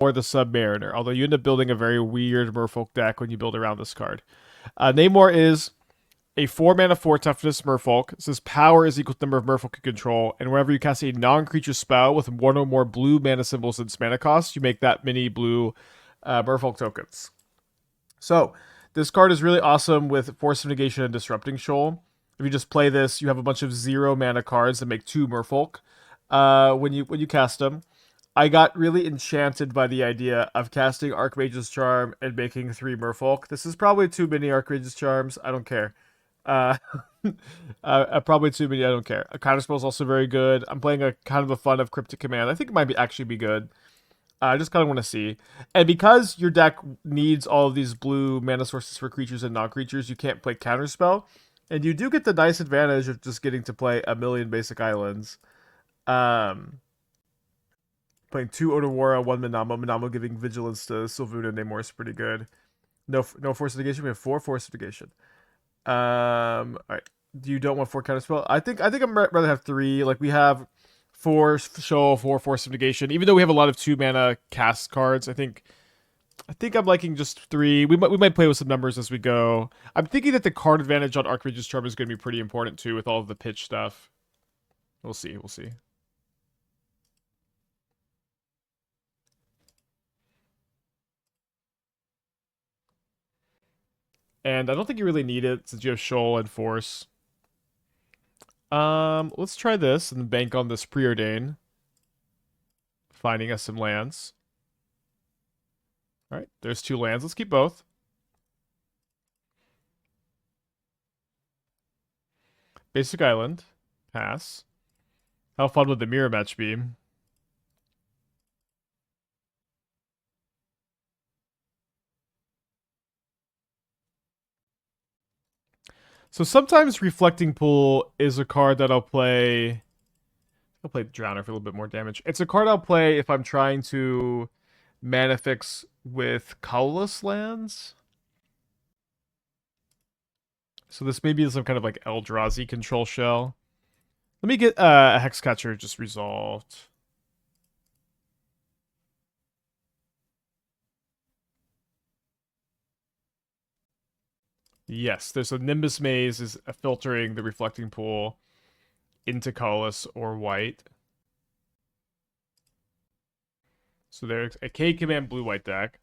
Namor the Sub-Mariner, although you end up building a very weird Merfolk deck when you build around this card. Namor is a 4-mana 4 toughness Merfolk. It says power is equal to the number of Merfolk you control, and whenever you cast a non-creature spell with one or more blue mana symbols in its mana cost, you make that many blue Merfolk tokens. So, this card is really awesome with Force of Negation and Disrupting Shoal. If you just play this, you have a bunch of 0 mana cards that make 2 Merfolk when you cast them. I got really enchanted by the idea of casting Archmage's Charm and making 3 Merfolk. This is probably too many Archmage's Charms. I don't care. Uh, probably too many. I don't care. A Counterspell is also very good. I'm playing a kind of a fun of Cryptic Command. I think it might be actually be good. I just kind of want to see. And because your deck needs all of these blue mana sources for creatures and non-creatures, you can't play Counterspell. And you do get the nice advantage of just getting to play a million basic islands. Playing 2 Otawara, 1 Minamo. Minamo giving Vigilance to Sylvuna and Namor is pretty good. No Force of Negation. We have 4 Force of Negation. Alright. You don't want 4 Counterspell? I think I'd rather have 3. Like, we have 4 Shoal, 4 Force of Negation. Even though we have a lot of 2 mana cast cards, I think I'm liking just 3. We might play with some numbers as we go. I'm thinking that the card advantage on Archmage's Charm is going to be pretty important too with all of the pitch stuff. We'll see. And I don't think you really need it since you have Shoal and Force. Let's try this and bank on this Preordain. Finding us some lands. Alright, there's 2 lands. Let's keep both. Basic Island. Pass. How fun would the mirror match be? So sometimes Reflecting Pool is a card that I'll play. I'll play Drowner for a little bit more damage. It's a card I'll play if I'm trying to mana fix with colorless lands. So this may be some kind of like Eldrazi control shell. Let me get a Hexcatcher just resolved. Yes, there's a Nimbus Maze is filtering the Reflecting Pool into colorless or white. So there's a K Command blue-white deck.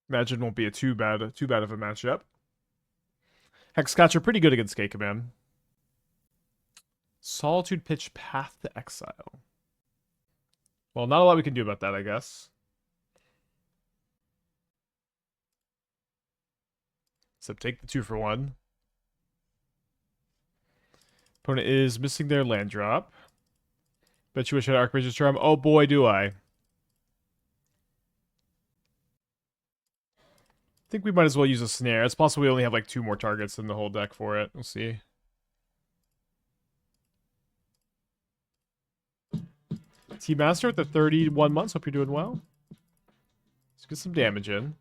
Imagine won't be too bad of a matchup. Hexcatcher pretty good against K Command. Solitude Pitch Path to Exile. Well, not a lot we can do about that, I guess. Except take the 2 for 1. Opponent is missing their land drop. Bet you wish I had Archmage's Charm. Oh boy, do I. I think we might as well use a Snare. It's possible we only have like 2 more targets in the whole deck for it. We'll see. T-Master at the 31 months. Hope you're doing well. Let's get some damage in.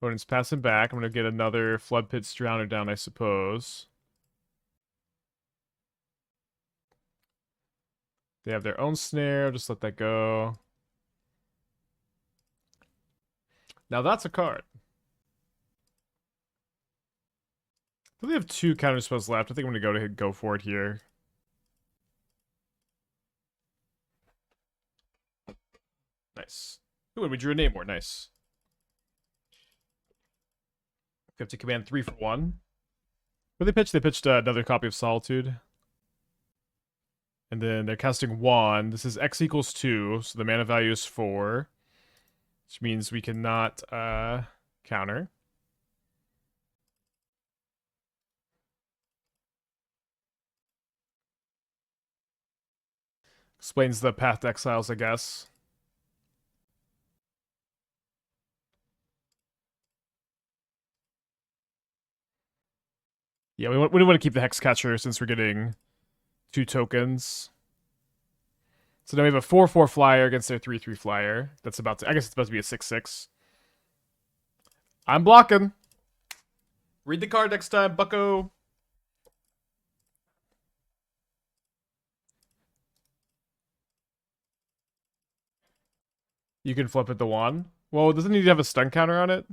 Opponent's passing back. I'm going to get another Floodpits Drowner down, I suppose. They have their own Snare. Just let that go. Now that's a card. We have 2 counterspells left. I think I'm going to go for it here. Nice. Ooh, and we drew a Namor. Nice. Cryptic Command 3 for 1. What did they pitch? They pitched another copy of Solitude. And then they're casting Wand. This is X equals 2, so the mana value is 4. Which means we cannot counter. Explains the path to exiles, I guess. Yeah, we want to keep the Hexcatcher since we're getting 2 tokens. So now we have a 4/4 flyer against their 3/3 flyer. That's about to, I guess it's about to be a 6/6. I'm blocking. Read the card next time, bucko. You can flip it the wand. Well, doesn't it need to have a stun counter on it?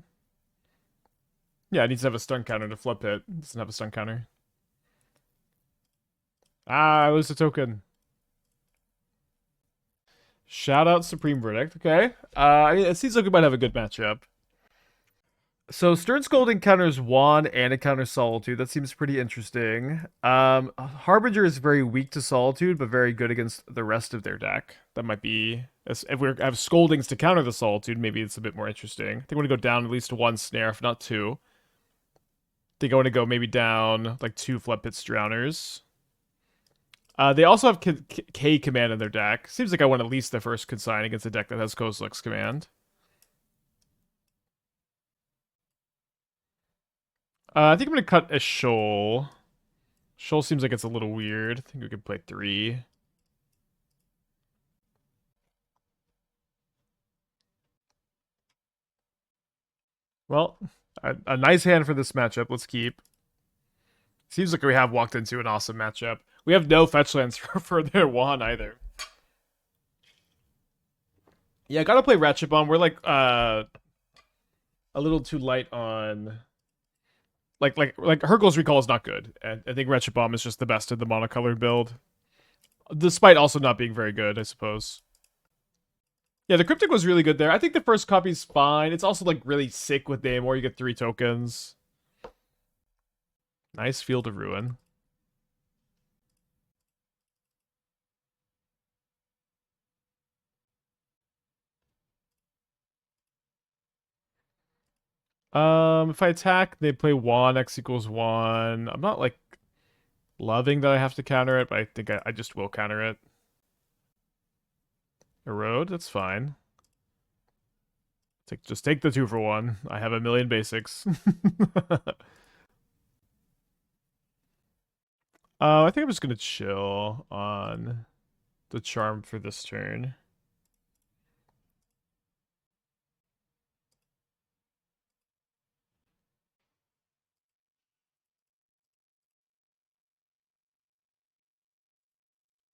Yeah, it needs to have a stun counter to flip it. It doesn't have a stun counter. Ah, I lose a token. Shout out Supreme Verdict. Okay. I mean, it seems like we might have a good matchup. So Stern Scolding counters Wand and it counters Solitude. That seems pretty interesting. Harbinger is very weak to Solitude, but very good against the rest of their deck. That might be if we have Scoldings to counter the Solitude, maybe it's a bit more interesting. I think I want to go down at least one snare, if not two. I think I want to go maybe down like two Floodpits Drowners. They also have K Command in their deck. Seems like I want at least the first Consign against a deck that has Kozilek's Command. I think I'm going to cut a Shoal. Shoal seems like it's a little weird. I think we could play 3. Well, a nice hand for this matchup. Let's keep. Seems like we have walked into an awesome matchup. We have no fetch lands for their wand either. Yeah, gotta play Ratchet Bomb. We're like a little too light on like Hurkyl's Recall is not good, and I think Ratchet Bomb is just the best in the monocolored build, despite also not being very good, I suppose. Yeah, the Cryptic was really good there. I think the first copy's fine. It's also like really sick with Namor. You get 3 tokens. Nice Field of Ruin. If I attack, they play 1, X equals 1. I'm not like loving that I have to counter it, but I think I just will counter it. Erode, that's fine. Just take the 2 for 1. I have a million basics. I think I'm just gonna chill on the charm for this turn.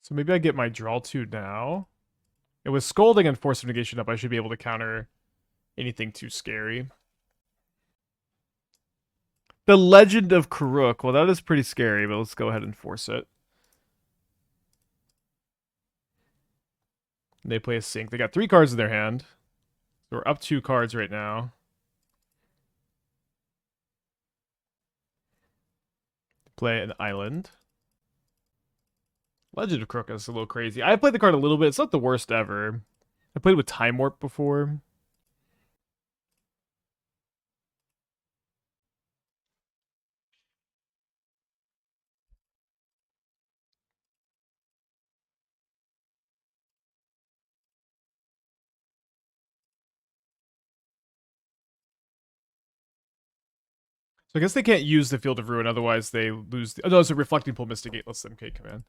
So maybe I get my draw 2 now. It was Scolding and Force of Negation up. I should be able to counter anything too scary. The Legend of Karuk. Well, that is pretty scary, but let's go ahead and force it. They play a Sync. They got 3 cards in their hand. So we're up 2 cards right now. Play an island. Legend of Karuk is a little crazy. I played the card a little bit. It's not the worst ever. I played with Time Warp before. So I guess they can't use the Field of Ruin, otherwise they lose the... Oh, no, it's a Reflecting Pool Mystigate. Let's them K Command.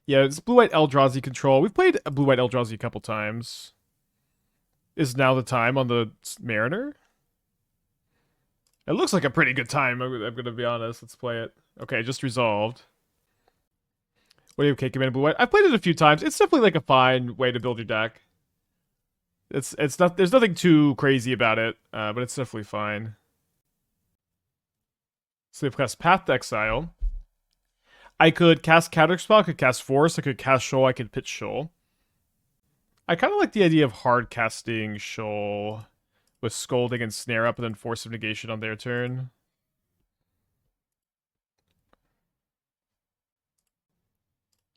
Yeah, it's Blue-White Eldrazi control. We've played Blue-White Eldrazi a couple times. Is now the time on the Mariner? It looks like a pretty good time, I'm going to be honest. Let's play it. Okay, just resolved. What do you have, K Command Blue-White? I've played it a few times. It's definitely like a fine way to build your deck. It's not, there's nothing too crazy about it, but it's definitely fine. So they've cast Path to Exile. I could cast Counterspell, I could cast Force, I could cast Shoal, I could pitch Shoal. I kind of like the idea of hard casting Shoal with Scolding and Snare up and then Force of Negation on their turn.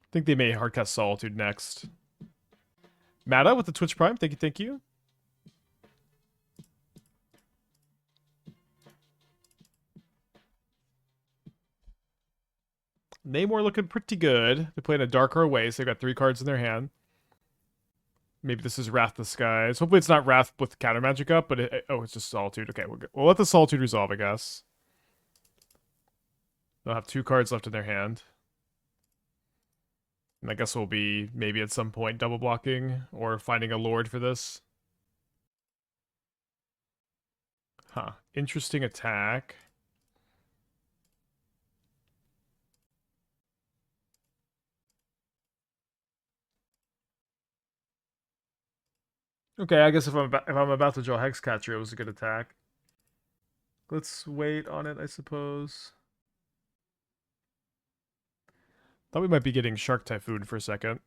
I think they may hardcast Solitude next. Mata with the Twitch Prime, thank you, thank you. Namor looking pretty good. They're playing a Darker Away, so they've got 3 cards in their hand. Maybe this is Wrath the Skies. Hopefully it's not Wrath with Counter Magic up, but oh, it's just Solitude. Okay, we'll let the Solitude resolve, I guess. They'll have 2 cards left in their hand. And I guess we'll be, maybe at some point, double blocking or finding a Lord for this. Huh. Interesting attack. Okay, I guess if I'm about to draw Hexcatcher, it was a good attack. Let's wait on it, I suppose. Thought we might be getting Shark Typhoon for a second.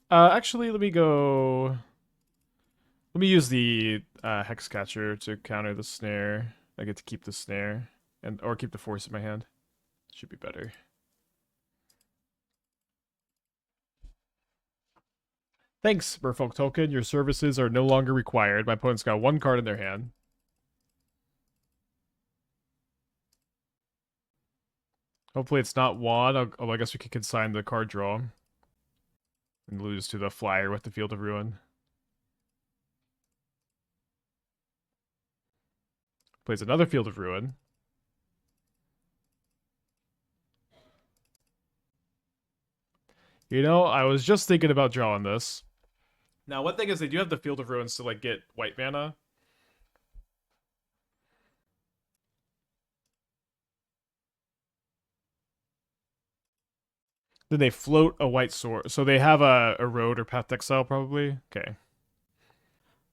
Actually, let me go. Let me use the Hexcatcher to counter the snare. I get to keep the snare or keep the force in my hand. Should be better. Thanks, Merfolk token. Your services are no longer required. My opponent's got one card in their hand. Hopefully it's not Wand. Oh, I guess we could consign the card draw. And lose to the flyer with the Field of Ruin. Plays another Field of Ruin. You know, I was just thinking about drawing this. Now, one thing is they do have the Field of Ruins to like get white mana. Then they float a white sword. So they have a road or path to exile, probably. Okay.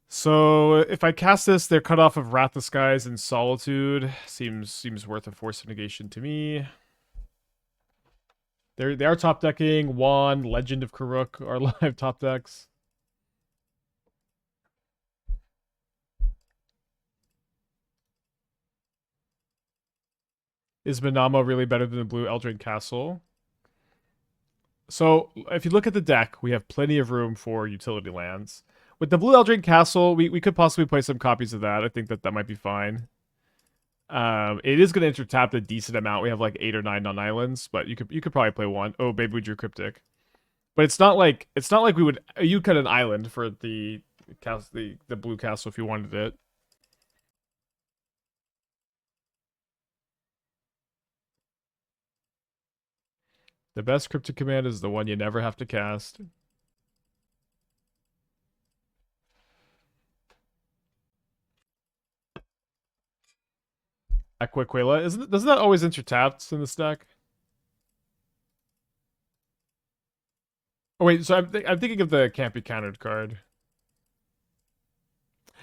So if I cast this, they're cut off of Wrath of Skies and Solitude. Seems worth a Force of Negation to me. They are top decking. Wand, Legend of Karuk are live top decks. Is Minamo really better than the blue Eldraine Castle? So if you look at the deck, we have plenty of room for utility lands. With the blue Eldraine Castle, we could possibly play some copies of that. I think that might be fine. It is going to intertap a decent amount. We have like 8 or 9 non-islands, but you could probably play one. Oh, maybe we drew Cryptic. But it's not like we would you cut an island for the blue castle if you wanted it. The best Cryptic Command is the one you never have to cast. Aquaquila doesn't that always intertap in this deck? Oh wait, so I'm thinking of the can't be countered card.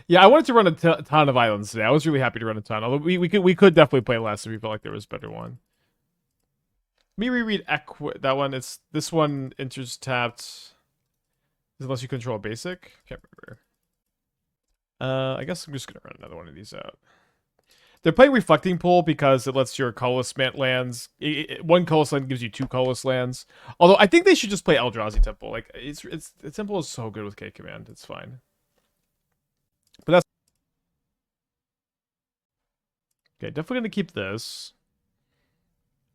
Yeah, I wanted to run a ton of islands today. I was really happy to run a ton. Although we could definitely play less if we felt like there was a better one. Let me reread that one. It's this one enters tapped unless you control a basic. Can't remember. I guess I'm just gonna run another one of these out. They're playing Reflecting Pool because it lets your colorless lands. One colorless land gives you 2 colorless lands. Although I think they should just play Eldrazi Temple. Like the Temple is so good with K command. It's fine. But that's okay. Definitely gonna keep this.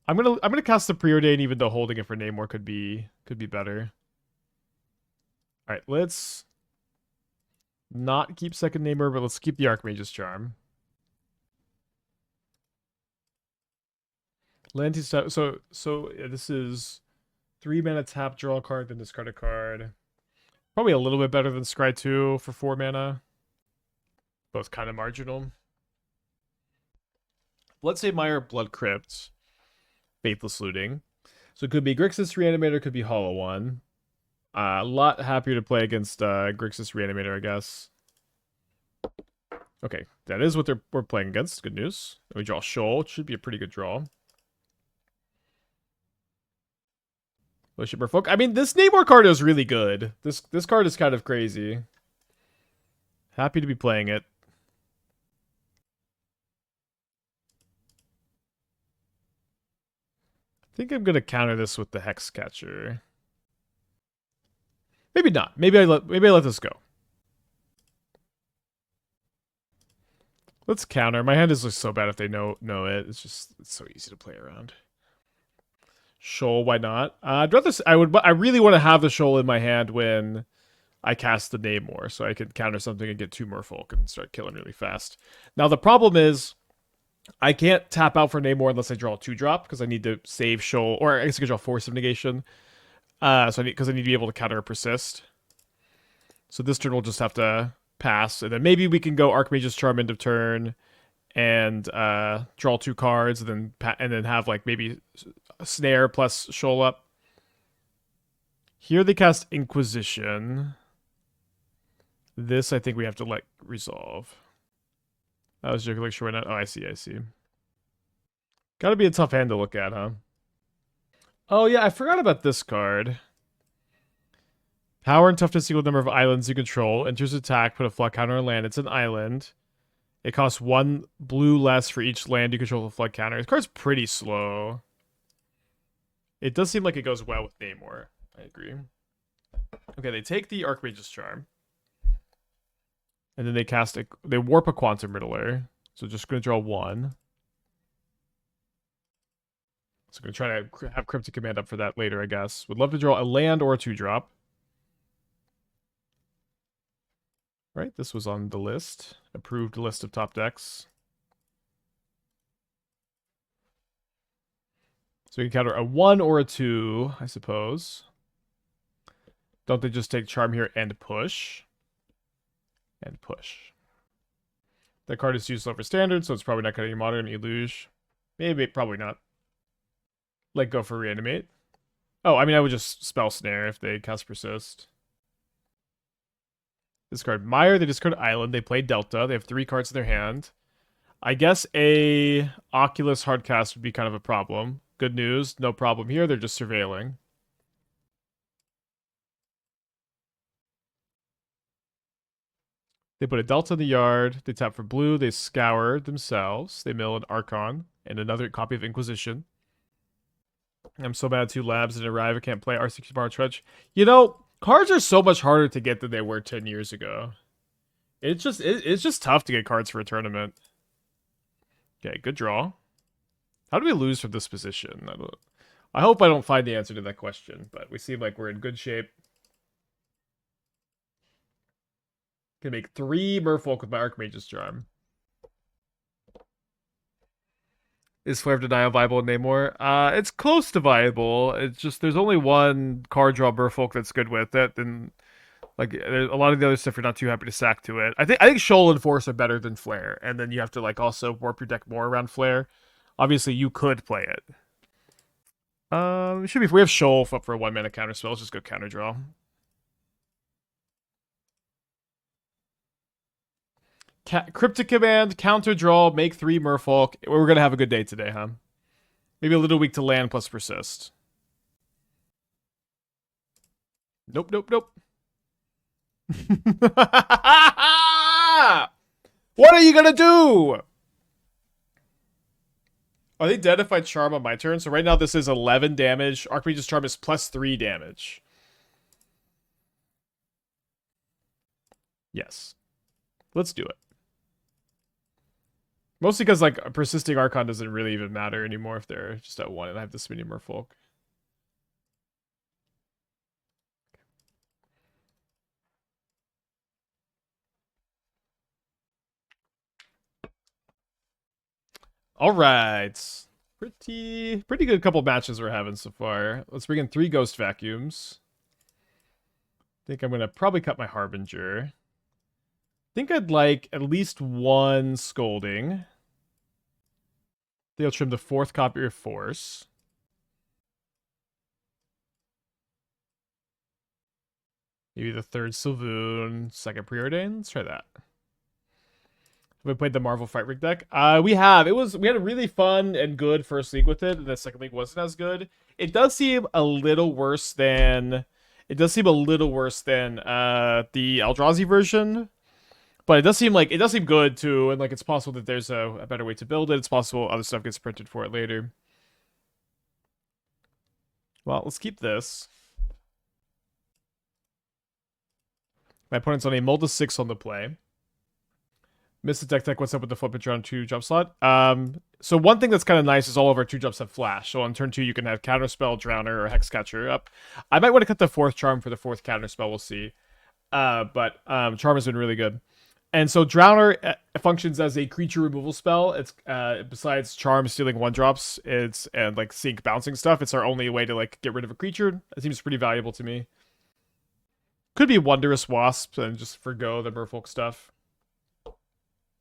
I'm gonna cast the Preordain, even though holding it for Namor could be better. All right, let's not keep second Namor, but let's keep the Archmage's Charm. So this is 3 mana tap, draw a card, then discard a card. Probably a little bit better than Scry 2 for 4 mana. Both kind of marginal. Let's say Meyer Blood Crypt. Faithless Looting. So it could be Grixis Reanimator, could be Hollow One. A lot happier to play against Grixis Reanimator, I guess. Okay, that is what we're playing against. Good news. And we draw Shoal. It should be a pretty good draw. Merfolk. I mean, this Namor card is really good. This card is kind of crazy. Happy to be playing it. I think I'm gonna counter this with the Hexcatcher. Maybe not. Maybe I let this go. Let's counter. My hand is just so bad if they know it. It's so easy to play around. Shoal, why not? I'd rather. I really want to have the Shoal in my hand when I cast the Namor, so I can counter something and get 2 Merfolk and start killing really fast. Now the problem is, I can't tap out for Namor unless I draw a 2-drop because I need to save Shoal, or I guess I can draw Force of Negation. I need to be able to counter a Persist. So this turn we'll just have to pass, and then maybe we can go Archmage's Charm end of turn and draw 2 cards, and then have like maybe Snare plus Shoal up. Here they cast Inquisition. This I think we have to let resolve. I was joking, like, sure not. Oh, I see, I see. Gotta be a tough hand to look at, huh? Oh, yeah, I forgot about this card. Power and toughness equal number of islands you control. Enters attack, put a flood counter on land. It's an island. It costs 1 blue less for each land you control with a flood counter. This card's pretty slow. It does seem like it goes well with Namor. I agree. Okay, they take the Archmage's Charm. And then they warp a Quantum Riddler. So just gonna draw 1. So I'm gonna try to have Cryptic Command up for that later, I guess. Would love to draw a land or a 2-drop. Right, this was on the list. Approved list of top decks. So we can counter a 1 or a 2, I suppose. Don't they just take Charm here and push? And push. That card is used over standard, so it's probably not cutting modern Eluge. Maybe, probably not. Like, go for reanimate. Oh, I mean, I would just spell snare if they cast persist. Discard Mire, they discard Island, they play Delta, they have 3 cards in their hand. I guess a Oculus hardcast would be kind of a problem. Good news, no problem here, they're just surveilling. They put a Delta in the yard, they tap for blue, they scour themselves, they mill an Archon, and another copy of Inquisition. I'm so bad 2 labs and arrive, I can't play R6 Bar Trudge. You know, cards are so much harder to get than they were 10 years ago. It's just tough to get cards for a tournament. Okay, good draw. How do we lose from this position? I hope I don't find the answer to that question, but we seem like we're in good shape. Can make 3 Merfolk with my Archmage's Charm. Is Flare of Denial viable in Namor? It's close to viable. It's just there's only one card draw Merfolk that's good with it, and like a lot of the other stuff you're not too happy to sack to it. I think Shoal and Force are better than Flare, and then you have to like also warp your deck more around Flare. Obviously, you could play it. It should be if we have Shoal up for a 1-mana counterspell. Let's just go counter draw. Cryptic Command, counter draw, make 3 Merfolk. We're gonna have a good day today, huh? Maybe a little weak to land plus persist. Nope, nope, nope. What are you gonna do? Are they dead if I charm on my turn? So right now this is 11 damage. Archmage's Charm is plus 3 damage. Yes. Let's do it. Mostly because, like, a persisting Archon doesn't really even matter anymore if they're just at 1 and I have this many Merfolk. Alright. Pretty good couple matches we're having so far. Let's bring in 3 Ghost Vacuums. I think I'm going to probably cut my Harbinger. I think I'd like at least 1 Scolding. They'll trim the 4th copy of Force. Maybe the 3rd Svyelun, 2nd Preordain. Let's try that. Have we played the Marvel Fight Rig deck? We have. We had a really fun and good first league with it, and the second league wasn't as good. It does seem a little worse than the Eldrazi version. But it does seem good too, and like it's possible that there's a better way to build it. It's possible other stuff gets printed for it later. Well, let's keep this. My opponent's on a Mulda 6 on the play. Mr. Tech, what's up with the Floodpits Drowner 2-drop slot? So one thing that's kind of nice is all of our 2-drops have flash. So on turn 2, you can have Counterspell, Drowner, or Hexcatcher up. I might want to cut the 4th Charm for the 4th Counterspell, we'll see. But Charm has been really good. And so Drowner functions as a creature removal spell. It's besides Charm stealing 1-drops, and like Sync bouncing stuff. It's our only way to like get rid of a creature. It seems pretty valuable to me. Could be Wondrous Wasp and just forgo the Merfolk stuff.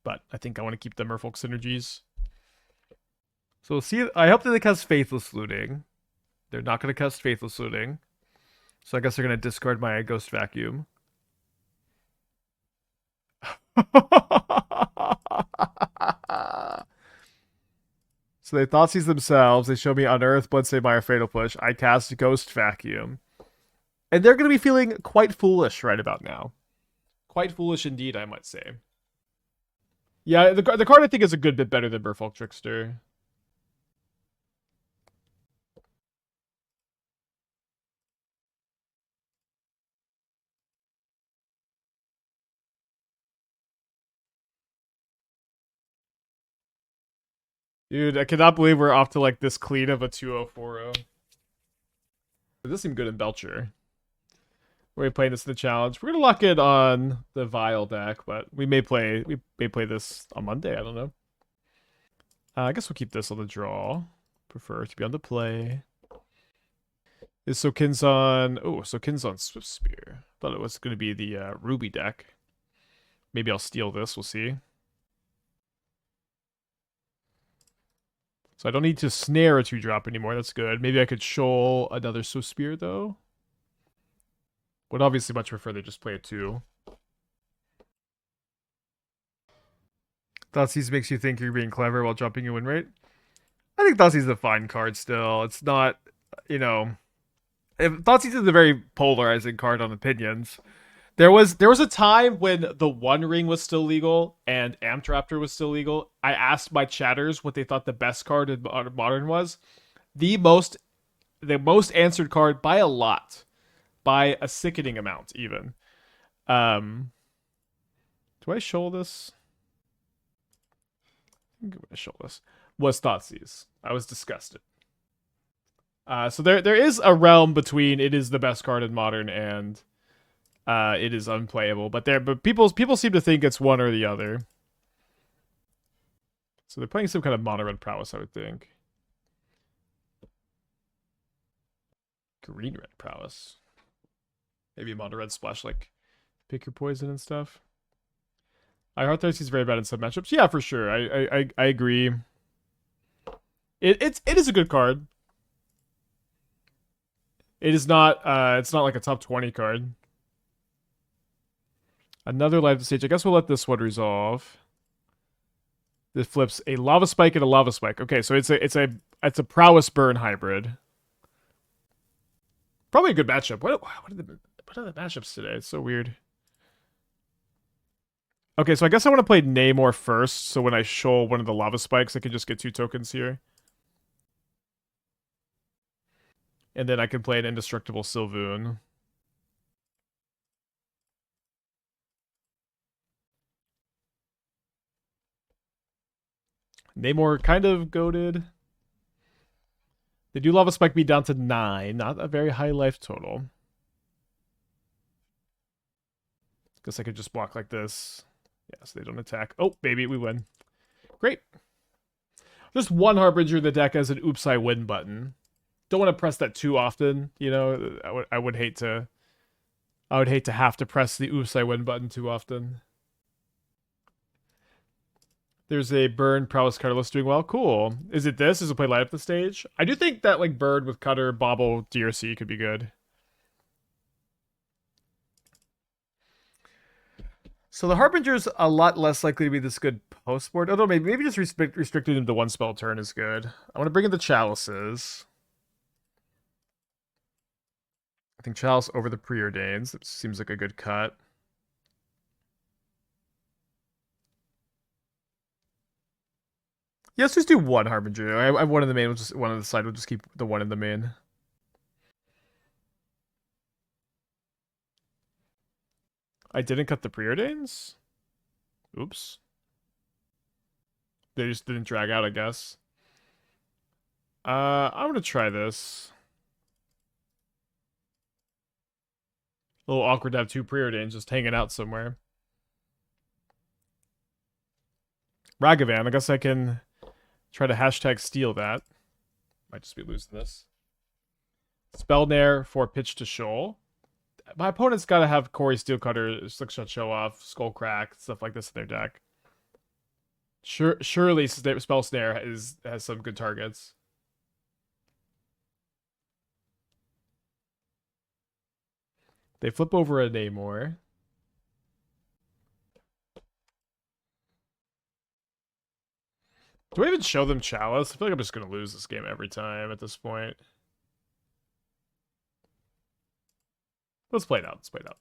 But I think I want to keep the Merfolk synergies. So we'll see. I hope that they cast Faithless Looting. They're not going to cast Faithless Looting. So I guess they're gonna discard my Ghost Vacuum. So they Thoughtseize themselves. They show me Unearth, Bloodstain Mire, Fatal Push. I cast Ghost Vacuum. And they're going to be feeling quite foolish right about now. Quite foolish indeed, I might say. Yeah, the card I think is a good bit better than Merfolk Trickster. Dude, I cannot believe we're off to like this clean of a 2-0-4-0. This seemed good in Belcher. We're playing this in the challenge. We're gonna lock in on the Vile deck, but we may play this on Monday. I don't know. I guess we'll keep this on the draw. Prefer to be on the play. Is Sokin's on? Oh, Sokin's on Swift Spear. Thought it was gonna be the Ruby deck. Maybe I'll steal this. We'll see. So I don't need to snare a 2-drop anymore. That's good. Maybe I could shoal another Swift Spear though. Would obviously much prefer they just play a 2. Thoughtseize makes you think you're being clever while dropping your win rate. I think Thoughtseize is a fine card still. It's not, you know... Thoughtseize is a very polarizing card on opinions. There was a time when the One Ring was still legal and Amtraptor was still legal. I asked my chatters what they thought the best card in Modern was. The most answered card by a lot. By a sickening amount, even. Do I shoal this? I'm going to shoal this. Was Thoughtseize. I was disgusted. So there is a realm between it is the best card in Modern and it is unplayable. But people seem to think it's one or the other. So they're playing some kind of mono red prowess, I would think. Green red prowess. Maybe a mono red splash, like pick your poison and stuff. I heart Thirsty is very bad in some matchups. Yeah, for sure. I agree. It is a good card. It is not it's not like a top 20 card. Another live to stage. I guess we'll let this one resolve. This flips a lava spike and a lava spike. Okay, so it's a prowess burn hybrid. Probably a good matchup. What are the matchups today? It's so weird. Okay, so I guess I want to play Namor first, so when I shoal one of the lava spikes, I can just get 2 tokens here. And then I can play an indestructible Sylvoon. Namor kind of goated. They do lava spike me down to 9, not a very high life total. Guess I could just block like this. Yeah, so they don't attack. Oh, baby, we win. Great. Just one Harbinger in the deck as an oops, I win button. Don't want to press that too often, you know. I would hate to have to press the oops, I win button too often. There's a burn prowess cutter list doing well. Cool. Is it this? Is it play light up the stage? I do think that like bird with cutter, bobble, DRC could be good. So the Harbinger's a lot less likely to be this good post-board. Although maybe just restricting him to 1 spell turn is good. I want to bring in the Chalices. I think Chalice over the Preordains. That seems like a good cut. Yeah, let's just do 1 Harbinger. I have 1 in the main, one on the side. We'll just keep the 1 in the main. I didn't cut the Preordains? Oops. They just didn't drag out, I guess. I'm gonna try this. A little awkward to have 2 Preordains just hanging out somewhere. Ragavan, I guess I can try to hashtag steal that. Might just be losing this. Spell Snare for pitch to shoal. My opponent's got to have Corey Steelcutter, Slickshot Show Off, Skull Crack, stuff like this in their deck. Surely Spell Snare has some good targets. They flip over a Namor. Do I even show them Chalice? I feel like I'm just going to lose this game every time at this point. Let's play it out. Let's play it out.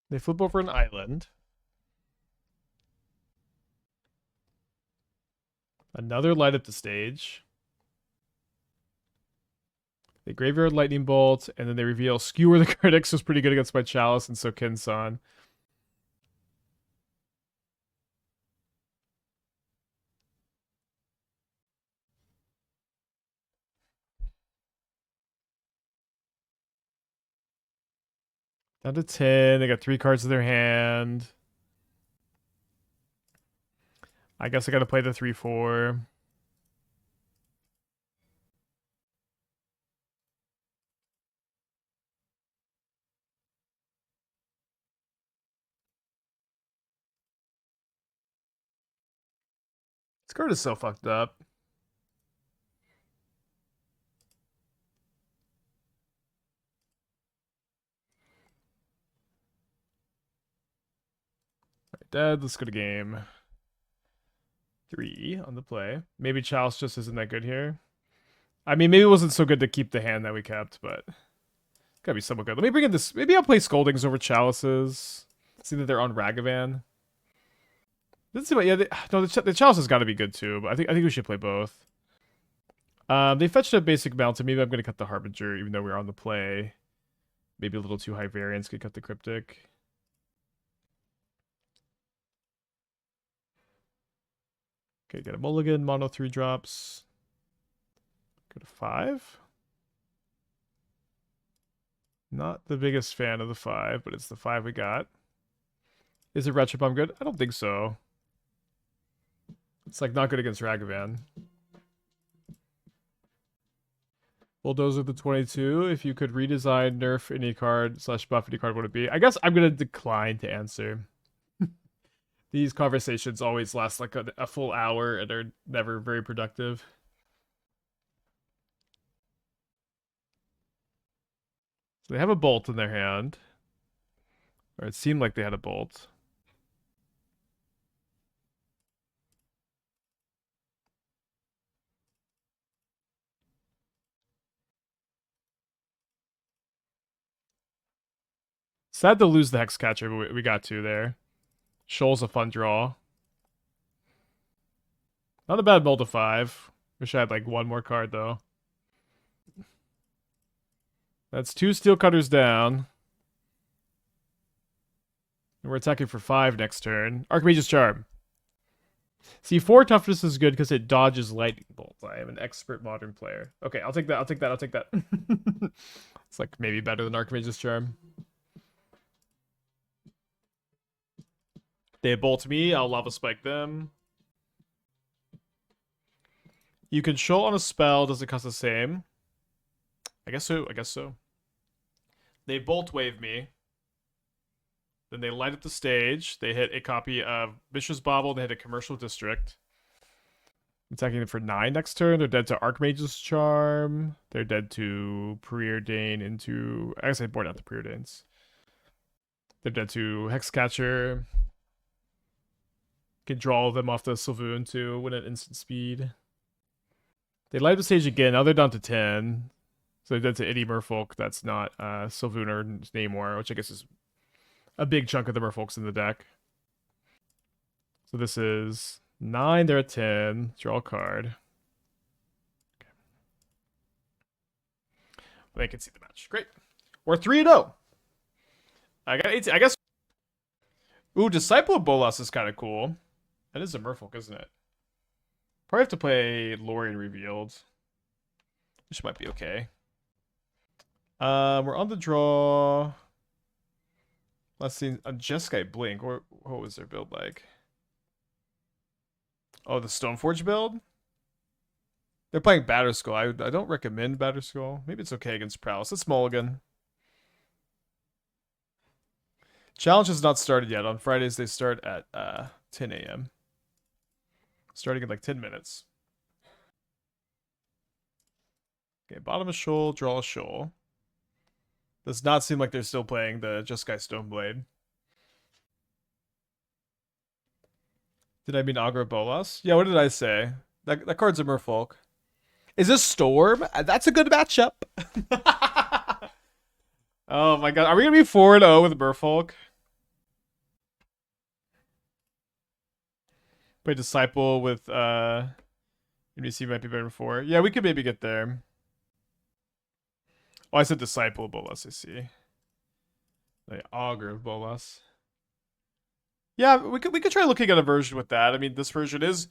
They flip over an island. Another light up the stage. They graveyard lightning bolt, and then they reveal Skewer the Critics was pretty good against my Chalice, and so Kinsan. Down to 10. They got 3 cards in their hand. I guess I gotta play the 3/4. This card is so fucked up. Alright, dead. Let's go to game 3 on the play. Maybe Chalice just isn't that good here. I mean, maybe it wasn't so good to keep the hand that we kept, but gotta be somewhat good. Let me bring in this. Maybe I'll play Scoldings over Chalices. See that they're on Ragavan. Let's see what. Yeah, no, the Chalice has got to be good too. But I think we should play both. They fetched a basic mountain. Maybe I'm gonna cut the Harbinger, even though we're on the play. Maybe a little too high variance. Could cut the Cryptic. Okay, get a mulligan. Mono 3 drops. Go to 5. Not the biggest fan of the 5, but it's the 5 we got. Is it Ratchet Bomb good? I don't think so. It's like not good against Ragavan. Bulldozer the 22. If you could redesign, nerf any card / buff any card, what would it be? I guess I'm gonna decline to answer. These conversations always last like a full hour and are never very productive. So they have a bolt in their hand. Or it seemed like they had a bolt. Sad to lose the Hexcatcher, but we got 2 there. Shoal's a fun draw. Not a bad mull to 5. Wish I had like 1 more card though. That's 2 Steel Cutters down. And we're attacking for 5 next turn. Archmage's Charm. See, 4 toughness is good because it dodges lightning bolt. I am an expert modern player. Okay, I'll take that. I'll take that. I'll take that. It's like maybe better than Archmage's Charm. They bolt me. I'll lava spike them. You can shoal on a spell. Does it cost the same? I guess so. I guess so. They bolt wave me. Then they light up the stage. They hit a copy of Mishra's Bauble. They hit a Commercial District. Attacking them for 9 next turn. They're dead to Archmage's Charm. They're dead to Preordain into... I guess I board out the Preordains. They're dead to Hexcatcher. Can draw them off the Svyelun too. Win at instant speed. They light up the stage again. Now they're down to 10. So they're dead to any Merfolk that's not Svyelun or Namor, which I guess is a big chunk of the Merfolks in the deck. So this is 9. They're at 10. Draw a card. Okay. They can see the match. Great. We're 3-0. I got 18. I guess. Ooh, Disciple of Bolas is kind of cool. That is a Merfolk, isn't it? Probably have to play Lorien Revealed, which might be okay. We're on the draw. Let's see. Jeskai Blink. What was their build like? Oh, the Stoneforge build? They're playing Batterskull. I don't recommend Batterskull. Maybe it's okay against Prowess. Let's mulligan. Challenge has not started yet. On Fridays, they start at 10 a.m. Starting in like 10 minutes. Okay, bottom of Shoal, draw a Shoal. Does not seem like they're still playing the Jeskai Stoneblade. Did I mean Agra Bolas? Yeah, what did I say? That card's a Merfolk. Is this Storm? That's a good matchup. Oh my god. Are we going to be 4-0 with Merfolk? Play Disciple with, NBC might be better than 4. Yeah, we could maybe get there. Oh, I said Disciple Bolas, I see. The Augur of Bolas. Yeah, we could try looking at a version with that. I mean, this version is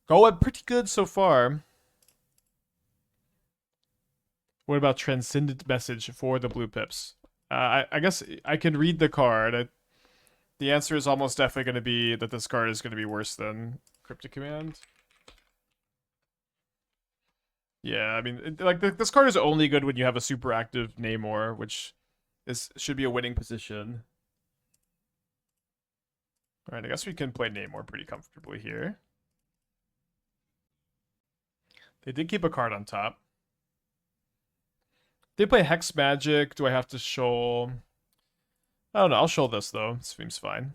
going pretty good so far. What about Transcendent Message for the blue pips? I guess I can read the card. The answer is almost definitely going to be that this card is going to be worse than Cryptic Command. Yeah, I mean, this card is only good when you have a super active Namor, which should be a winning position. All right, I guess we can play Namor pretty comfortably here. They did keep a card on top. They play Hex Magic. Do I have to show? I don't know. I'll show this though. It seems fine.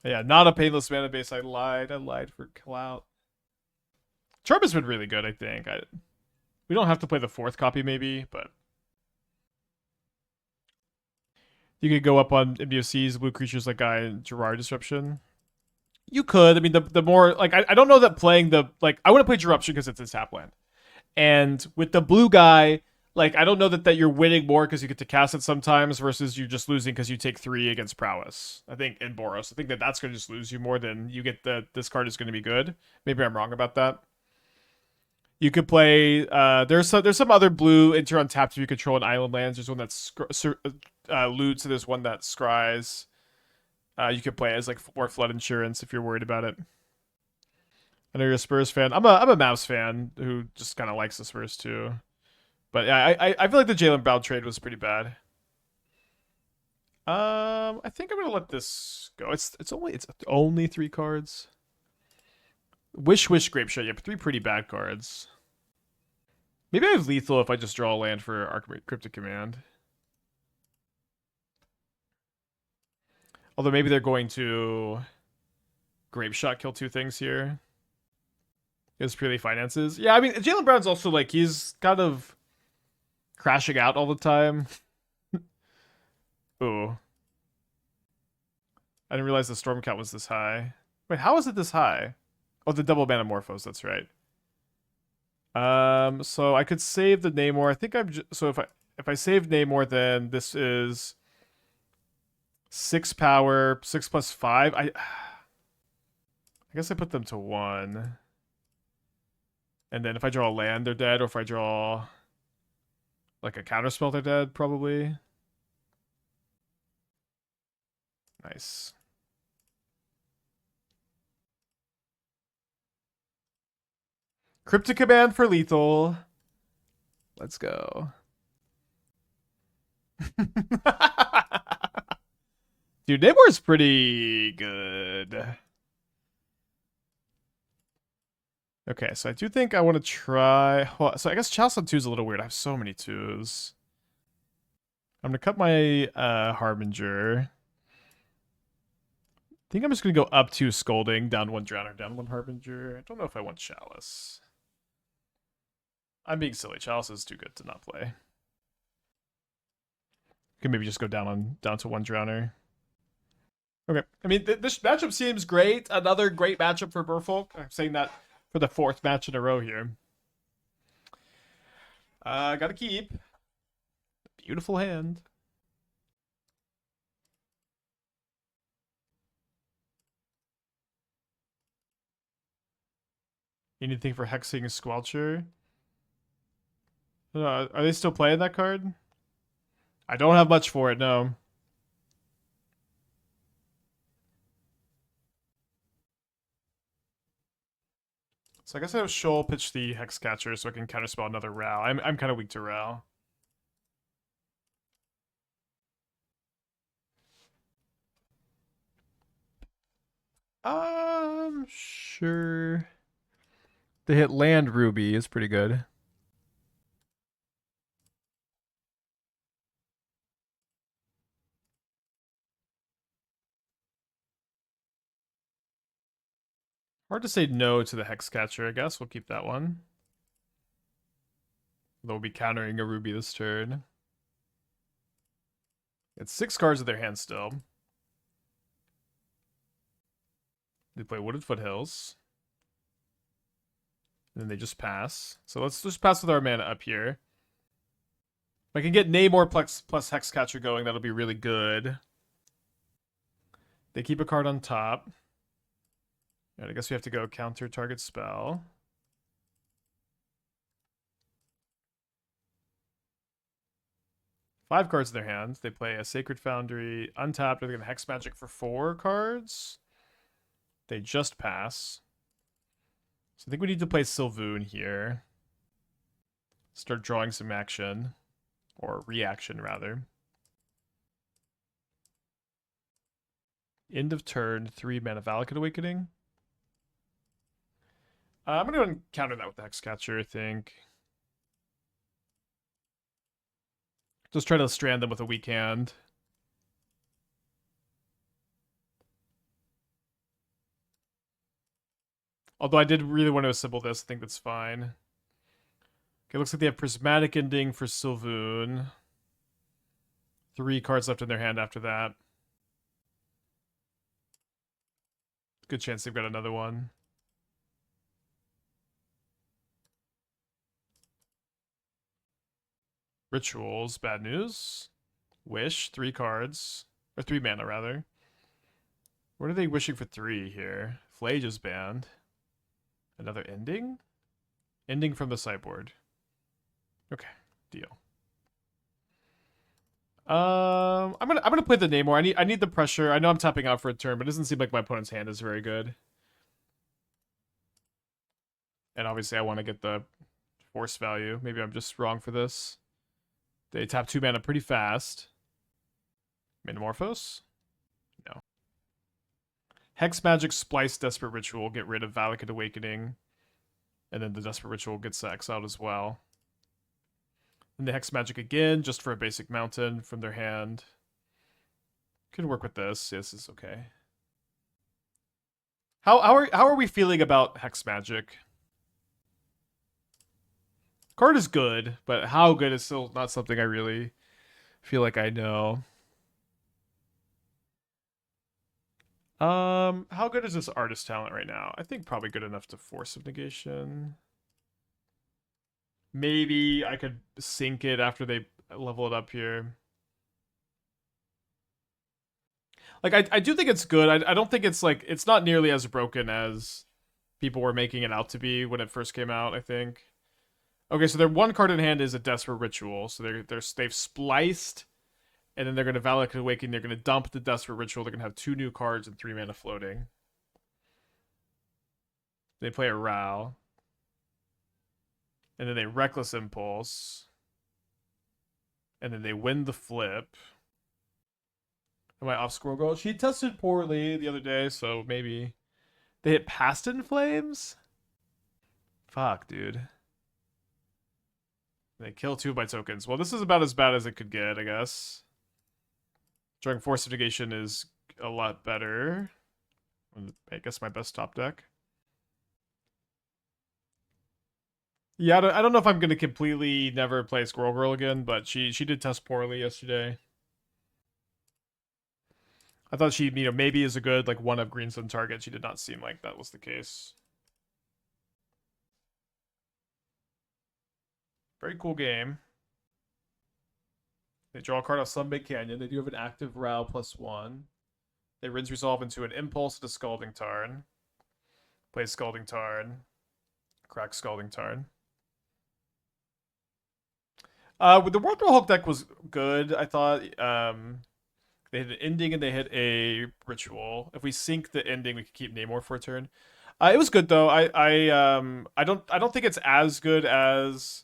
Yeah, not a painless mana base. I lied. I lied for clout. Charm has been really good, I think. We don't have to play the 4th copy, maybe, but you could go up on MDOC's blue creatures like Guy and Gerard Disruption. You could. I mean, the more like I don't know that playing the like I want to play Disruption because it's a tap land, and with the blue guy, like I don't know that you're winning more because you get to cast it sometimes versus you're just losing because you take 3 against Prowess. I think in Boros, I think that's going to just lose you more than you get this card is going to be good. Maybe I'm wrong about that. You could play. There's some other blue enter on tap if you control an island lands. There's one that's loots, and there's one that scries. You could play as like more flood insurance if you're worried about it. I know you're a Spurs fan. I'm a Mavs fan who just kind of likes the Spurs too. But yeah, I feel like the Jaylen Brown trade was pretty bad. I think I'm gonna let this go. It's only 3 cards. Wish Grapeshot. Yeah, 3 pretty bad cards. Maybe I have lethal if I just draw a land for Cryptic Command. Although maybe they're going to Grapeshot kill 2 things here. It's purely finances. Yeah, I mean, Jaylen Brown's also like, he's kind of crashing out all the time. Ooh. I didn't realize the storm count was this high. Wait, how is it this high? Oh, the double Manamorphose, that's right. So I could save the Namor. I think so if I save Namor, then this is 6 power, 6 plus 5. I guess I put them to 1. And then if I draw a land, they're dead. Or if I draw like a counterspell, they're dead, probably. Nice. Cryptic Command for lethal. Let's go. Dude, Namor's pretty good. Okay, so I do think I want to try... Well, so I guess Chalice on 2 is a little weird. I have so many 2s. I'm going to cut my Harbinger. I think I'm just going to go up 2 Scolding, down 1 Drowner, down 1 Harbinger. I don't know if I want Chalice. I'm being silly. Chalice is too good to not play. Can maybe just go down to 1 Drowner. Okay. I mean, this matchup seems great. Another great matchup for Merfolk. I'm saying that for the 4th match in a row here. Gotta keep. Beautiful hand. Anything for Hexing Squelcher? Are they still playing that card? I don't have much for it, no. So I guess I have Shoal pitch the Hexcatcher so I can counterspell another Ral. I'm kind of weak to Ral. Sure. They hit land Ruby is pretty good. Hard to say no to the Hexcatcher, I guess. We'll keep that one. They'll be countering a Ruby this turn. It's 6 cards in their hand still. They play Wooded Foothills. And then they just pass. So let's just pass with our mana up here. If I can get Namor plus Hexcatcher going, that'll be really good. They keep a card on top. Alright, I guess we have to go counter target spell. Five cards in their hands. They play a Sacred Foundry, untapped. They're going to Hex Magic for 4 cards. They just pass. So I think we need to play Sylvoon here. Start drawing some action. Or reaction, rather. End of turn, 3 mana Valakut Awakening. I'm going to go and counter that with the Hexcatcher, I think. Just try to strand them with a weak hand. Although I did really want to assemble this, I think that's fine. Okay, looks like they have Prismatic Ending for Sylvoon. 3 cards left in their hand after that. Good chance they've got another one. Rituals, bad news. Wish, 3 cards. Or 3 mana, rather. What are they wishing for 3 here? Flage is banned. Another ending? Ending from the sideboard. Okay, deal. I'm gonna play the Namor. I need the pressure. I know I'm tapping out for a turn, but it doesn't seem like my opponent's hand is very good. And obviously I want to get the force value. Maybe I'm just wrong for this. They tap 2 mana pretty fast. Metamorphose? No. Hex Magic, Splice, Desperate Ritual, get rid of Valakut Awakening. And then the Desperate Ritual gets exiled as well. And the Hex Magic again, just for a basic mountain from their hand. Could work with this. Yes, it's okay. How are we feeling about Hex Magic? Card is good, but how good is still not something I really feel like I know. How good is this artist talent right now? I think probably good enough to Force of Negation. Maybe I could sink it after they level it up here. Like, I do think it's good. I don't think it's like, it's not nearly as broken as people were making it out to be when it first came out, I think. Okay, so their 1 card in hand is a Desperate Ritual. So they've spliced, and then they're going to Valakut Awakening. They're going to dump the Desperate Ritual. They're going to have 2 new cards and 3 mana floating. They play a Ral. And then they Reckless Impulse. And then they win the flip. Am I off Squirrel Girl? She tested poorly the other day, so maybe. They hit Past in Flames? Fuck, dude. They kill 2 of my tokens. Well, this is about as bad as it could get, I guess. Drawing Force of Negation is a lot better. I guess my best top deck. Yeah, I don't know if I'm going to completely never play Squirrel Girl again, but she did test poorly yesterday. I thought she, maybe is a good, like, 1 of Green Sun target. She did not seem like that was the case. Very cool game. They draw a card off Sunbait Canyon. They do have an active Ral +1. They rinse resolve into an Impulse to Scalding Tarn. Play Scalding Tarn. Crack Scalding Tarn. With the World War Hulk deck was good, I thought. They hit an ending and they hit a ritual. If we sink the ending, we can keep Namor for a turn. It was good though. I don't think it's as good as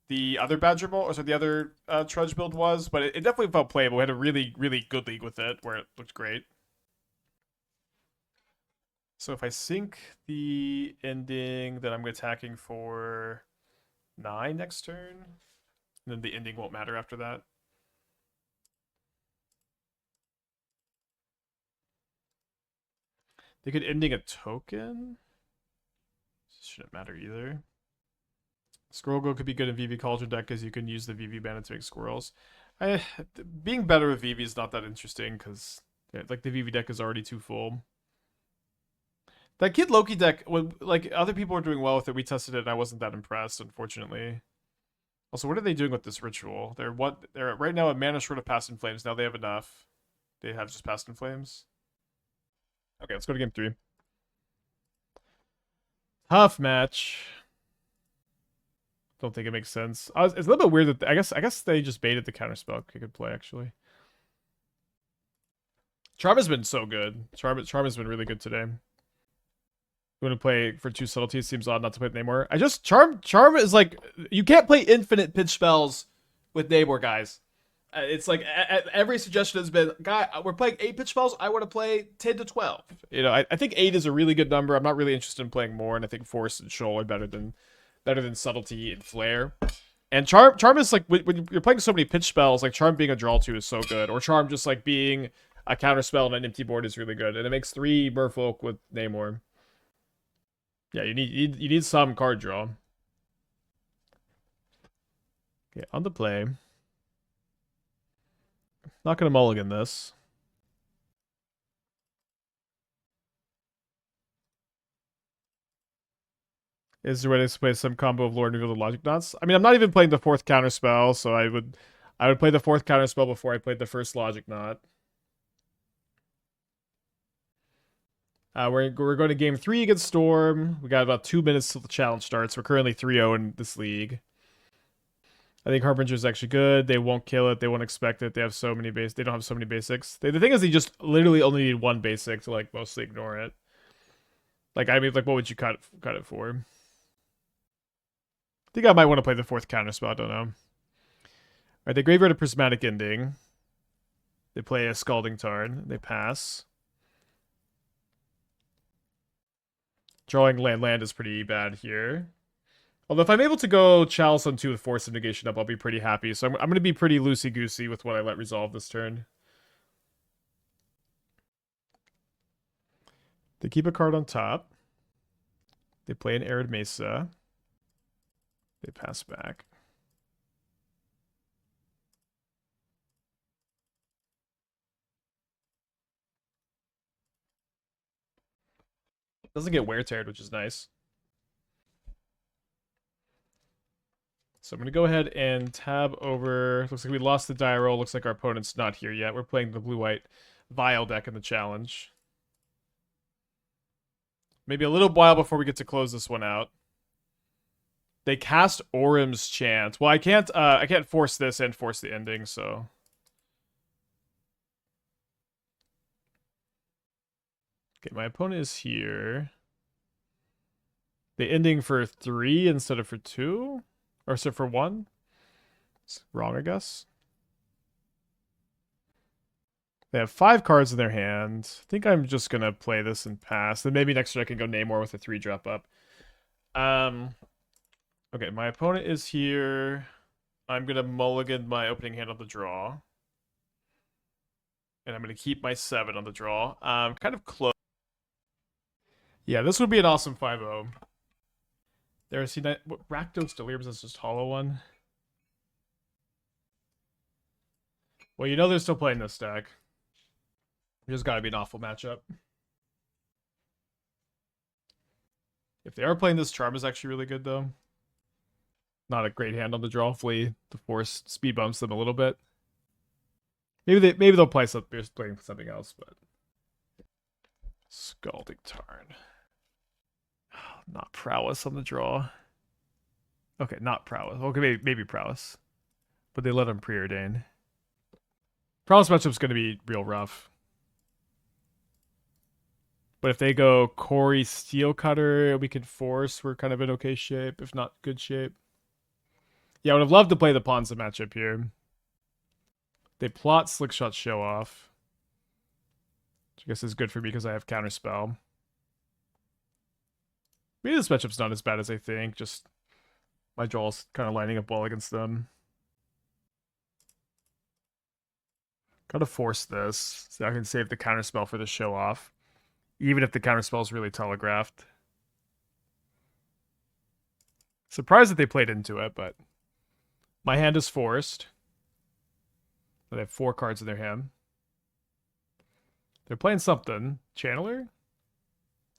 the other Badger build, or sorry, the other Trudge build was, but it definitely felt playable. We had a really good league with it where it looked great. So if I sync the ending, then I'm attacking for 9 next turn, and then the ending won't matter after that. They could ending a token. Shouldn't matter either. Squirrel could be good in VV Cauldron deck because you can use the VV mana to make squirrels. Being better with VV is not that interesting because like the VV deck is already too full. That Kid Loki deck, when like other people were doing well with it, we tested it and I wasn't that impressed, unfortunately. Also, what are they doing with this ritual? They're right now a mana short of Past in Flames. Now they have enough. They have just Past in Flames. Okay, let's go to game 3. Tough match. Don't think it makes sense. It's a little bit weird that I guess they just baited the counterspell I could play actually. Charm has been so good. Charm has been really good today. You want to play for 2 subtleties? Seems odd not to play with Namor. Charm is like you can't play infinite pitch spells with Namor, guys. It's like every suggestion has been, guy, we're playing 8 pitch spells. I want to play 10 to 12. You know, I think 8 is a really good number. I'm not really interested in playing more, and I think Force and Shoal are better than subtlety and flare. And charm is like when you're playing so many pitch spells, like Charm being a draw 2 is so good, or Charm just like being a counterspell on an empty board is really good, and it makes 3 Merfolk with Namor. Yeah, you need some card draw. Okay, on the play. Not gonna mulligan this. Is there a way to play some combo of Lord and Reveal the Logic Knots? I mean, I'm not even playing the 4th counterspell, so I would play the 4th counterspell before I played the first Logic Knot. We're going to game 3 against Storm. We got about 2 minutes till the challenge starts. We're currently 3-0 in this league. I think Harbinger is actually good. They won't kill it. They won't expect it. They have so many They don't have so many basics. The thing is, they just literally only need 1 basic to like mostly ignore it. Like, I mean, like, what would you cut it for? I think I might want to play the 4th counterspell. I don't know. Alright, they graveyard a Prismatic Ending. They play a Scalding Tarn. They pass. Drawing land is pretty bad here. Although if I'm able to go Chalice on 2 with Force of Negation up, I'll be pretty happy. So I'm going to be pretty loosey-goosey with what I let resolve this turn. They keep a card on top. They play an Arid Mesa. They pass back. Doesn't get wear-teared, which is nice. So I'm going to go ahead and tab over. Looks like we lost the die roll. Looks like our opponent's not here yet. We're playing the blue-white Vile deck in the challenge. Maybe a little while before we get to close this one out. They cast Orim's Chant. Well, I can't force this and force the ending, so. Okay, my opponent is here. The ending for 3 instead of for 2? Or so for 1? It's wrong, I guess. They have 5 cards in their hand. I think I'm just gonna play this and pass. Then maybe next turn I can go Namor with a 3-drop up. Okay, my opponent is here. I'm gonna mulligan my opening hand on the draw. And I'm gonna keep my 7 on the draw. Kind of close. Yeah, this would be an awesome 5-0. There's Rakdos Deliriums is just hollow one. Well, you know they're still playing this deck. It just gotta be an awful matchup. If they are playing this, Charm is actually really good though. Not a great hand on the draw. Hopefully the Force speed bumps them a little bit. Maybe they'll play playing something else, but Scalding Tarn. Not Prowess on the draw. Okay, not Prowess. Okay, maybe Prowess. But they let him Preordain. Prowess matchup's going to be real rough. But if they go Corey Steelcutter, we can force. We're kind of in okay shape, if not good shape. Yeah, I would have loved to play the Ponza matchup here. They plot Slickshot Show Off, which I guess is good for me because I have Counterspell. Maybe this matchup's not as bad as I think. Just my draw's kind of lining up well against them. Gotta force this so I can save the Counterspell for the Show Off, even if the Counterspell is really telegraphed. Surprised that they played into it, but my hand is forced. They have 4 cards in their hand. They're playing something. Channeler?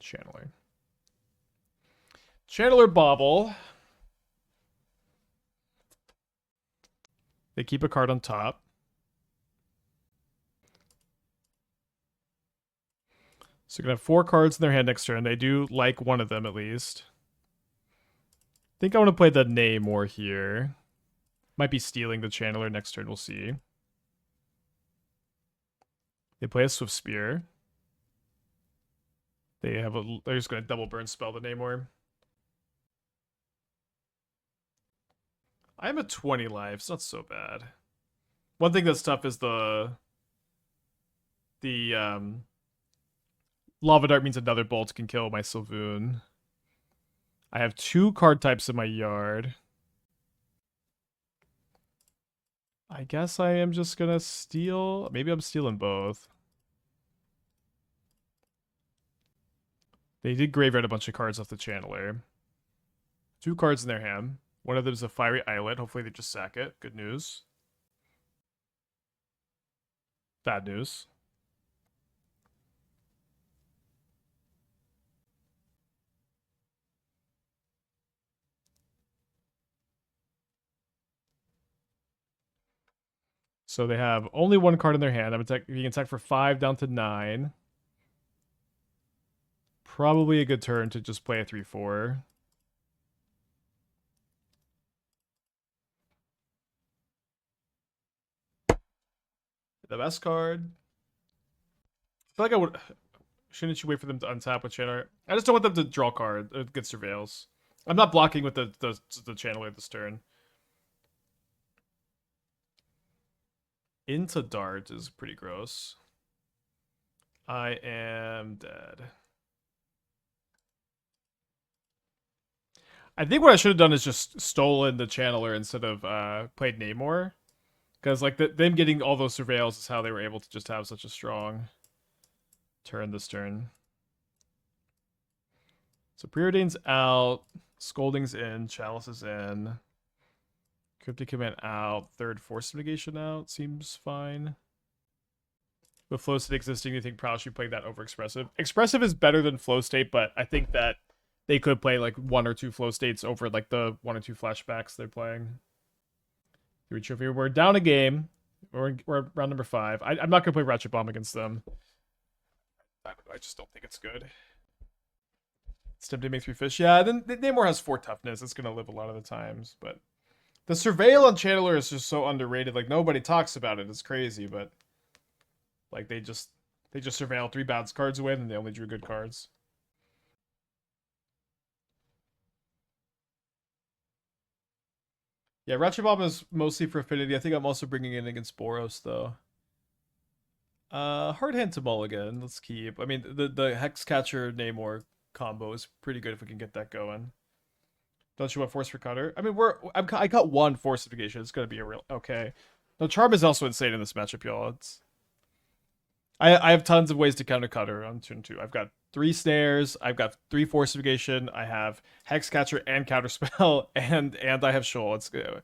Channeler. Channeler Bobble. They keep a card on top. So you're going to have 4 cards in their hand next turn. They do like one of them at least. I think I want to play the Namor here. Might be stealing the Channeler next turn, we'll see. They play a Swift Spear. They're just going to double burn spell the Namor. I'm at 20 lives, not so bad. One thing that's tough is the Lava Dart means another bolt can kill my Sylvoon. I have 2 card types in my yard. I guess I am just gonna steal. Maybe I'm stealing both. They did graveyard a bunch of cards off the Channeler. 2 cards in their hand. One of them is a Fiery Islet. Hopefully they just sack it. Good news. Bad news. So they have only 1 card in their hand. You can attack for 5 down to 9. Probably a good turn to just play a 3/4. The best card. I feel like I would. Shouldn't you wait for them to untap with Channeler? I just don't want them to draw card. Get Surveils. I'm not blocking with the Channeler this turn. Into Dart is pretty gross. I am dead. I think what I should have done is just stolen the Channeler instead of played Namor. Because like them getting all those Surveils is how they were able to just have such a strong turn this turn. So Preordain's out. Scolding's in. Chalice is in. Cryptic Command out. Third Force of Negation out. Seems fine. With Flow State existing, do you think Prowess should play that over Expressive? Expressive is better than Flow State, but I think that they could play like 1 or 2 Flow States over like the 1 or 2 flashbacks they're playing. We're down a game. We're round number 5. I'm not going to play Ratchet Bomb against them. I just don't think it's good. It's tempting to make 3 fish. Yeah, then Namor has 4 toughness. It's going to live a lot of the times, but the Surveil on Channeler is just so underrated. Like nobody talks about it. It's crazy, but like they just surveil 3 bad cards away, and they only drew good cards. Yeah, Ratchet Bomb is mostly for affinity. I think I'm also bringing in against Boros though. Hard hand to mulligan. Let's keep. I mean, the Hexcatcher Namor combo is pretty good if we can get that going. Don't you want Force for Cutter? I mean, I got 1 Force of Negation. It's gonna be a real okay. No, Charm is also insane in this matchup, y'all. I have tons of ways to counter Cutter on turn 2. I've got 3 snares. I've got 3 Force of Negation. I have Hexcatcher and Counterspell, and I have Shoal. It's gonna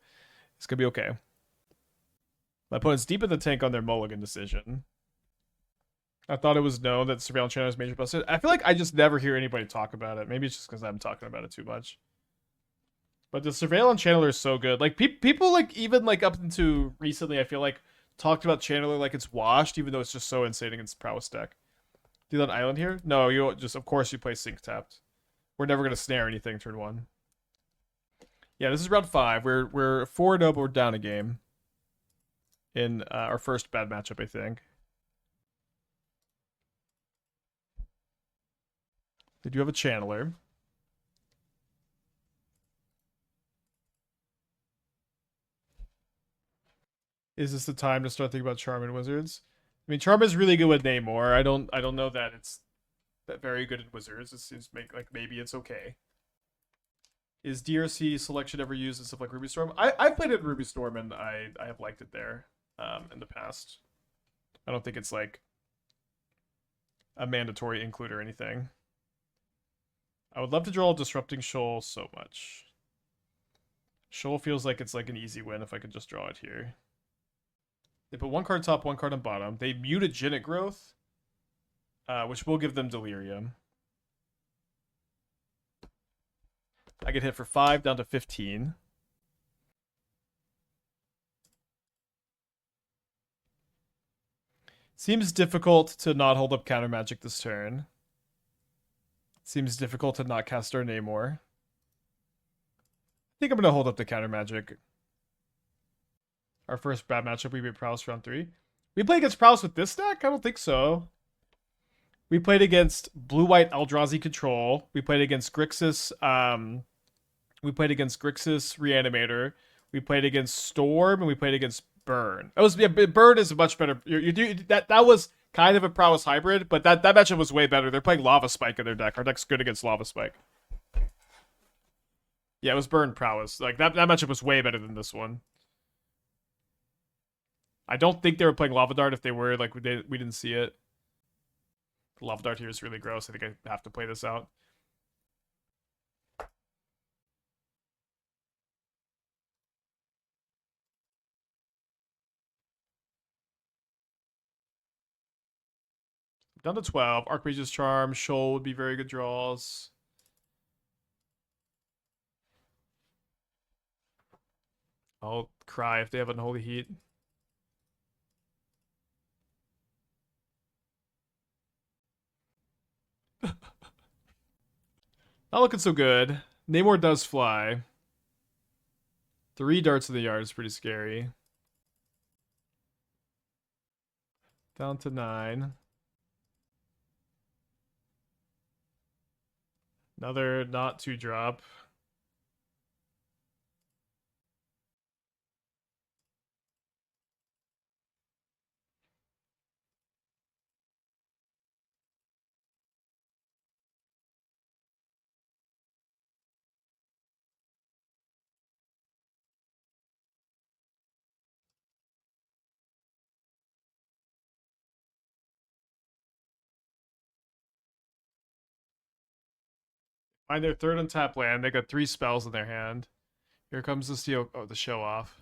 be okay. My opponent's deep in the tank on their mulligan decision. I thought it was known that Surveillance Channel is major busted. I feel like I just never hear anybody talk about it. Maybe it's just because I'm talking about it too much. But the Surveillance Channeler is so good. Like people like even like up into recently, I feel like talked about Channeler like it's washed, even though it's just so insane against Prowess deck. Do that island here? No, you just of course you play Sync tapped. We're never gonna snare anything turn 1. Yeah, this is round 5. We're 4-0, but we're down a game in our first bad matchup, I think. They do have a Channeler. Is this the time to start thinking about Charm and Wizards? I mean, Charm is really good with Namor. I don't know that it's that very good in Wizards. It seems like maybe it's okay. Is DRC selection ever used in stuff like Ruby Storm? I've played it in Ruby Storm and I have liked it there in the past. I don't think it's like a mandatory include or anything. I would love to draw Disrupting Shoal so much. Shoal feels like it's like an easy win if I could just draw it here. They put one card top, one card on bottom. They mutagenic growth, which will give them Delirium. I get hit for 5 down to 15. Seems difficult to not hold up counter magic this turn. Seems difficult to not cast our Namor. I think I'm going to hold up the counter magic. Our first bad matchup, we beat Prowess round 3. We play against Prowess with this deck? I don't think so. We played against blue-white Eldrazi Control. We played against Grixis, Reanimator. We played against Storm, and we played against Burn. Burn is a much better. That was kind of a Prowess hybrid, but that matchup was way better. They're playing Lava Spike in their deck. Our deck's good against Lava Spike. Yeah, it was Burn Prowess. Like that matchup was way better than this one. I don't think they were playing Lava Dart. If they were, like we didn't see it. The Lava Dart here is really gross. I think I have to play this out. Down to 12. Archmage's Charm. Shoal would be very good draws. I'll cry if they have Unholy Heat. Not looking so good. Namor does fly. 3 darts in the yard is pretty scary. Down to 9. Another not 2-drop. Find their third untapped land. They got 3 spells in their hand. Here comes the steel. Oh, the show off.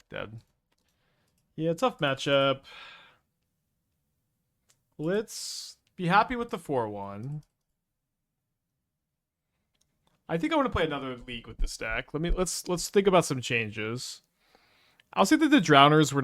Dead. Yeah, tough matchup. Let's be happy with the 4-1. I think I want to play another league with this deck. Let's think about some changes. I'll say that the Drowners were